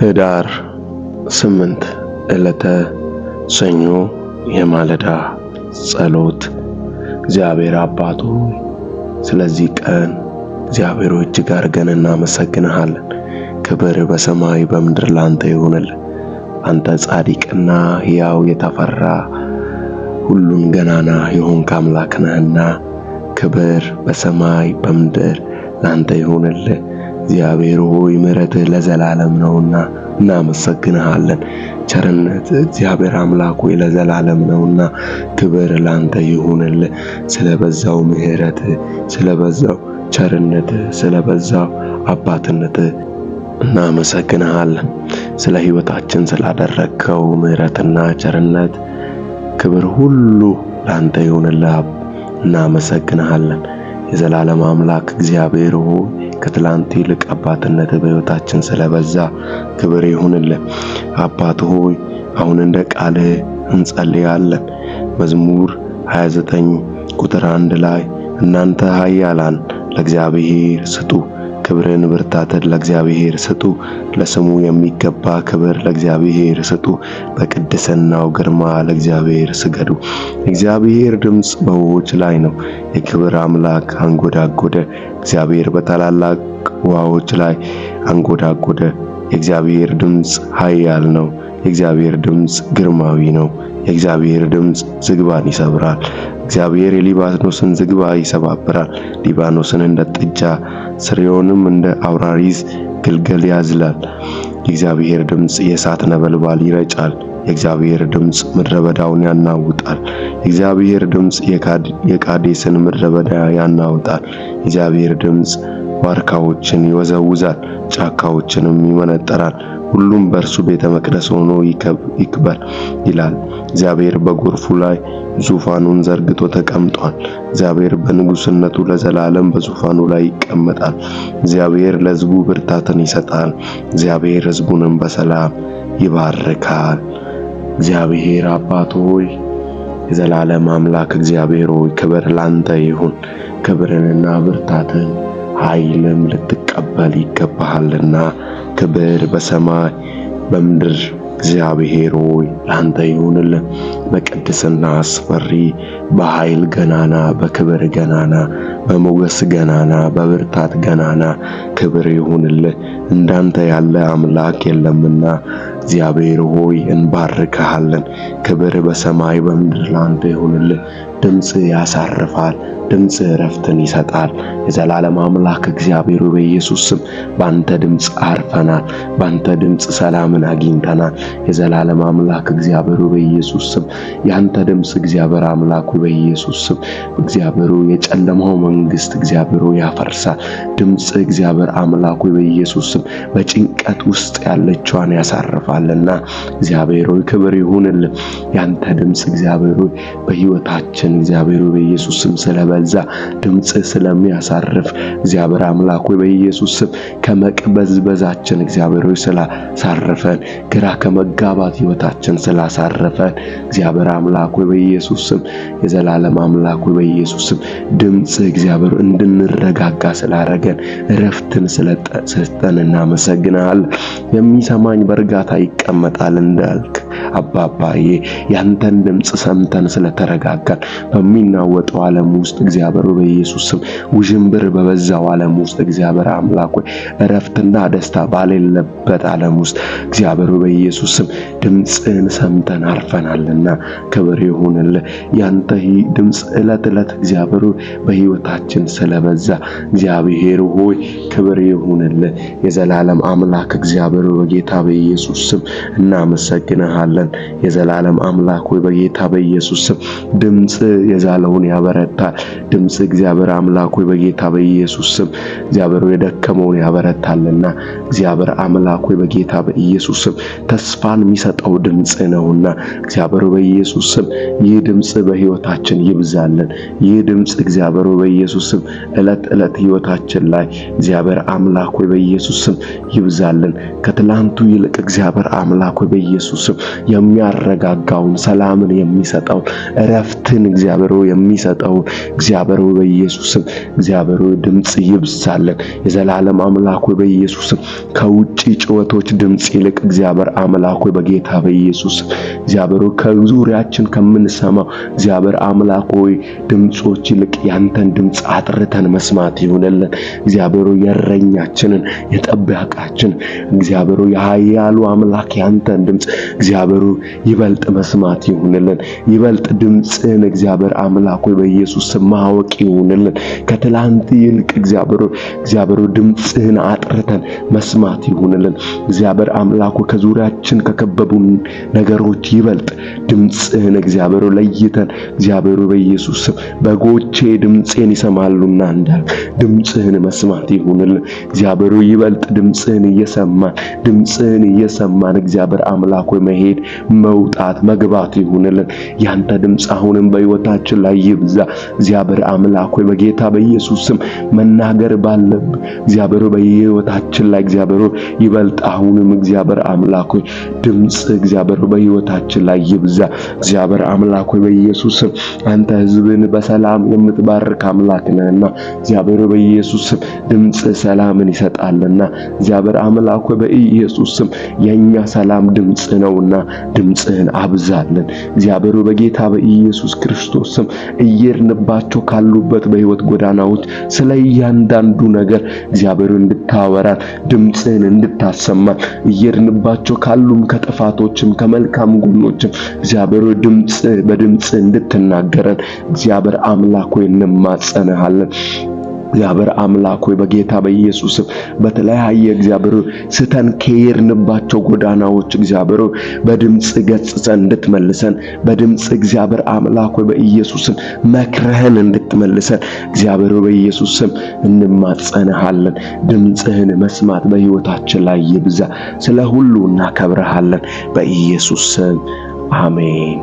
ህዳር 8 ዕለተ ሰኞ የማለዳ ጸሎት። እግዚአብሔር አባት ሆይ ስለዚህ ቀን እግዚአብሔር እጅግ አድርገን እናመሰግንሃለን። ክብር በሰማይ በምድር ላንተ ይሁንልህ። አንተ ጻድቅና ሕያው የተፈራ ሁሉን ገናና የሆንክ አምላክ ነህና ክብር በሰማይ በምድር ላንተ ይሁንልህ። እግዚአብሔር ሆይ ምሕረትህ ለዘላለም ነውና እናመሰግንሃለን። ቸርነት እግዚአብሔር አምላክ ሆይ ለዘላለም ነውና ክብር ላንተ ይሁንልህ። ስለበዛው ምሕረትህ፣ ስለበዛው ቸርነትህ፣ ስለበዛው አባትነትህ እናመሰግንሃለን። ስለ ሕይወታችን ስላደረግከው ምሕረትና ቸርነት ክብር ሁሉ ላንተ ይሁንልህ። እናመሰግንሃለን። የዘላለም አምላክ እግዚአብሔር ሆይ ከትላንት ይልቅ አባትነት በሕይወታችን ስለበዛ ክብር ይሁንልህ። አባት ሆይ አሁን እንደ ቃልህ እንጸልያለን። መዝሙር 29 ቁጥር 1 ላይ እናንተ ኃያላን ለእግዚአብሔር ስጡ፣ ክብርን ብርታትን ለእግዚአብሔር ስጡ፣ ለስሙ የሚገባ ክብር ለእግዚአብሔር ስጡ፣ በቅድስናው ግርማ ለእግዚአብሔር ስገዱ። የእግዚአብሔር ድምፅ በውኆች ላይ ነው። የክብር አምላክ አንጎዳጎደ። እግዚአብሔር በታላላቅ ውኆች ላይ አንጎዳጎደ። የእግዚአብሔር ድምፅ ኃያል ነው። የእግዚአብሔር ድምፅ ግርማዊ ነው። የእግዚአብሔር ድምፅ ዝግባን ይሰብራል። እግዚአብሔር የሊባኖስን ዝግባ ይሰባብራል። ሊባኖስን እንደ ጥጃ፣ ስርዮንም እንደ አውራሪስ ግልገል ያዝላል። የእግዚአብሔር ድምፅ የእሳት ነበልባል ይረጫል። የእግዚአብሔር ድምፅ ምድረ በዳውን ያናውጣል። የእግዚአብሔር ድምፅ የቃዴስን ምድረ በዳ ያናውጣል። የእግዚአብሔር ድምፅ ዋርካዎችን ይወዘውዛል፣ ጫካዎችንም ይመነጠራል። ሁሉም በእርሱ ቤተ መቅደስ ሆኖ ይክበር ይላል። እግዚአብሔር በጎርፉ ላይ ዙፋኑን ዘርግቶ ተቀምጧል። እግዚአብሔር በንጉሥነቱ ለዘላለም በዙፋኑ ላይ ይቀመጣል። እግዚአብሔር ለሕዝቡ ብርታትን ይሰጣል። እግዚአብሔር ሕዝቡንም በሰላም ይባርካል። እግዚአብሔር አባት ሆይ የዘላለም አምላክ እግዚአብሔር ሆይ ክብር ላንተ ይሁን። ክብርንና ብርታትን ኃይልም ልትቀበል ይገባሃልና ክብር በሰማይ በምድር እግዚአብሔር ሆይ ላንተ ይሁንልህ። በቅድስና አስፈሪ፣ በኃይል ገናና፣ በክብር ገናና፣ በሞገስ ገናና፣ በብርታት ገናና ክብር ይሁንልህ። እንዳንተ ያለ አምላክ የለምና እግዚአብሔር ሆይ እንባርክሃለን። ክብር በሰማይ በምድር ላንተ ይሁንልህ። ድምፅ ያሳርፋል። ድምፅ እረፍትን ይሰጣል። የዘላለም አምላክ እግዚአብሔር በኢየሱስ ስም ባንተ ድምፅ አርፈናል። ባንተ ድምፅ ሰላምን አግኝተናል። የዘላለም አምላክ እግዚአብሔር በኢየሱስ ስም ያንተ ድምፅ እግዚአብሔር አምላክ በኢየሱስ ስም እግዚአብሔር የጨለማው መንግስት እግዚአብሔር ያፈርሳል። ድምፅ እግዚአብሔር አምላክ በኢየሱስ ስም በጭንቀት ውስጥ ያለችዋን ያሳርፋልና እግዚአብሔር ሆይ ክብር ይሁንልን። ያንተ ድምፅ እግዚአብሔር ሆይ በሕይወታችን እግዚአብሔር በኢየሱስ ስም ስለበዛ ድምጽ ስለሚያሳርፍ እግዚአብሔር አምላክ ሆይ በኢየሱስ ስም ከመቅበዝበዛችን እግዚአብሔር ሆይ ስላሳረፈን፣ ግራ ከመጋባት ሕይወታችን ስላሳረፈን እግዚአብሔር አምላክ ሆይ በኢየሱስ ስም የዘላለም አምላክ ሆይ በኢየሱስ ስም ድምጽ እግዚአብሔር እንድንረጋጋ ስላረገን እረፍትን ስለሰጠን እናመሰግናለን። የሚሰማኝ በእርጋታ ይቀመጣል እንዳልክ አባባዬ ያንተን ድምጽ ሰምተን ስለተረጋጋን በሚናወጠው ዓለም ውስጥ እግዚአብሔር በኢየሱስ ስም ውዥንብር በበዛው ዓለም ውስጥ እግዚአብሔር አምላክ ሆይ እረፍትና ደስታ ባሌለበት ዓለም ውስጥ እግዚአብሔር በኢየሱስ ስም ድምጽን ሰምተን አርፈናልና ክብር ይሁንልህ። ያንተ ድምጽ ዕለት ዕለት እግዚአብሔር በሕይወታችን ስለበዛ እግዚአብሔር ሆይ ክብር ይሁንልህ። የዘላለም አምላክ እግዚአብሔር በጌታ በኢየሱስ ስም እናመሰግንሃለን። የዘላለም አምላክ ሆይ በጌታ በኢየሱስ ስም ድምጽ የዛለውን ያበረታል። ድምጽ እግዚአብሔር አምላክ ሆይ በጌታ በኢየሱስ ስም እግዚአብሔር የደከመውን ያበረታልና እግዚአብሔር አምላክ ሆይ በጌታ በኢየሱስ ስም ተስፋን የሚሰጠው ድምጽ ነውና እግዚአብሔር በኢየሱስ ስም ይህ ድምጽ በሕይወታችን ይብዛልን። ይህ ድምጽ እግዚአብሔር በኢየሱስ ስም ዕለት ዕለት ሕይወታችን ላይ እግዚአብሔር አምላክ ሆይ በኢየሱስ ስም ይብዛልን። ከትላንቱ ይልቅ እግዚአብሔር አምላክ ሆይ በኢየሱስ ስም የሚያረጋጋውን ሰላምን የሚሰጠውን እረፍትን እግዚአብሔር የሚሰጠውን እግዚአብሔር በኢየሱስም እግዚአብሔር ድምጽ ይብዛልን። የዘላለም አምላክ በኢየሱስም ከውጪ ጩኸቶች ድምጽ ይልቅ እግዚአብሔር አምላክ በጌታ በኢየሱስ እግዚአብሔር ከዙሪያችን ከምንሰማው እግዚአብሔር አምላክ ድምጾች ይልቅ ያንተን ድምጽ አጥርተን መስማት ይሁንልን። እግዚአብሔር የእረኛችንን የጠባቃችን እግዚአብሔር የኃያሉ አምላክ ያንተን ድምጽ እግዚአብሔር ይበልጥ መስማት ይሁንልን። ይበልጥ ድምጽን እግዚአብሔር አምላክ በኢየሱስ ማወቅ ይሁንልን። ከትላንት ይልቅ እግዚአብሔር ድምጽህን አጥርተን መስማት ይሁንልን። እግዚአብሔር አምላክ ከዙሪያችን ከከበቡን ነገሮች ይበልጥ ድምጽህን እግዚአብሔር ለይተን እግዚአብሔር በኢየሱስ በጎቼ ድምጽን ይሰማሉና እንዳል ድምጽህን መስማት ይሁንልን። እግዚአብሔር ይበልጥ ድምጽህን እየሰማን እግዚአብሔር አምላክ መሄድ መውጣት መግባት ይሁንልን። ያንተ ድምጽ አሁንም በሕይወታችን ላይ ይብዛ። እግዚአብሔር አምላክ በጌታ በኢየሱስ መናገር ባለብ እግዚአብሔር በሕይወታችን ላይ እግዚአብሔር ይበልጥ አሁንም እግዚአብሔር አምላክ ድምጽ እግዚአብሔር በሕይወታችን ላይ ይብዛ። እግዚአብሔር አምላክ በኢየሱስ አንተ ሕዝብን በሰላም የምትባርክ አምላክ ነህና እግዚአብሔር በኢየሱስ ድምጽ ሰላምን ይሰጣልና እግዚአብሔር አምላክ በኢየሱስ የኛ ሰላም ድምጽ ነውና ድምጽህን አብዛልን። እግዚአብሔር በጌታ በኢየሱስ ክርስቶስ እየርንባቸው ካሉበት በሕይወት ጎዳናዎች ስለ እያንዳንዱ ነገር እግዚአብሔር እንድታወራን ድምጽህን እንድታሰማን እየርንባቸው ካሉም ከጥፋቶችም ከመልካም ጎኖችም እግዚአብሔር በድምጽ እንድትናገረን እግዚአብሔር አምላክ ሆይ እንማጸንሃለን። እግዚአብሔር አምላክ ሆይ በጌታ በኢየሱስ በተለያየ እግዚአብሔር ስተን ከየርንባቸው ጎዳናዎች እግዚአብሔር በድምጽ ገጽጸን እንድትመልሰን በድምጽ እግዚአብሔር አምላክ ሆይ በኢየሱስ መክረህን እንድትመልሰን እግዚአብሔር በኢየሱስ እንማጸንሃለን። ድምጽህን መስማት በሕይወታችን ላይ ይብዛ። ስለ ሁሉ እናከብርሃለን በኢየሱስ አሜን።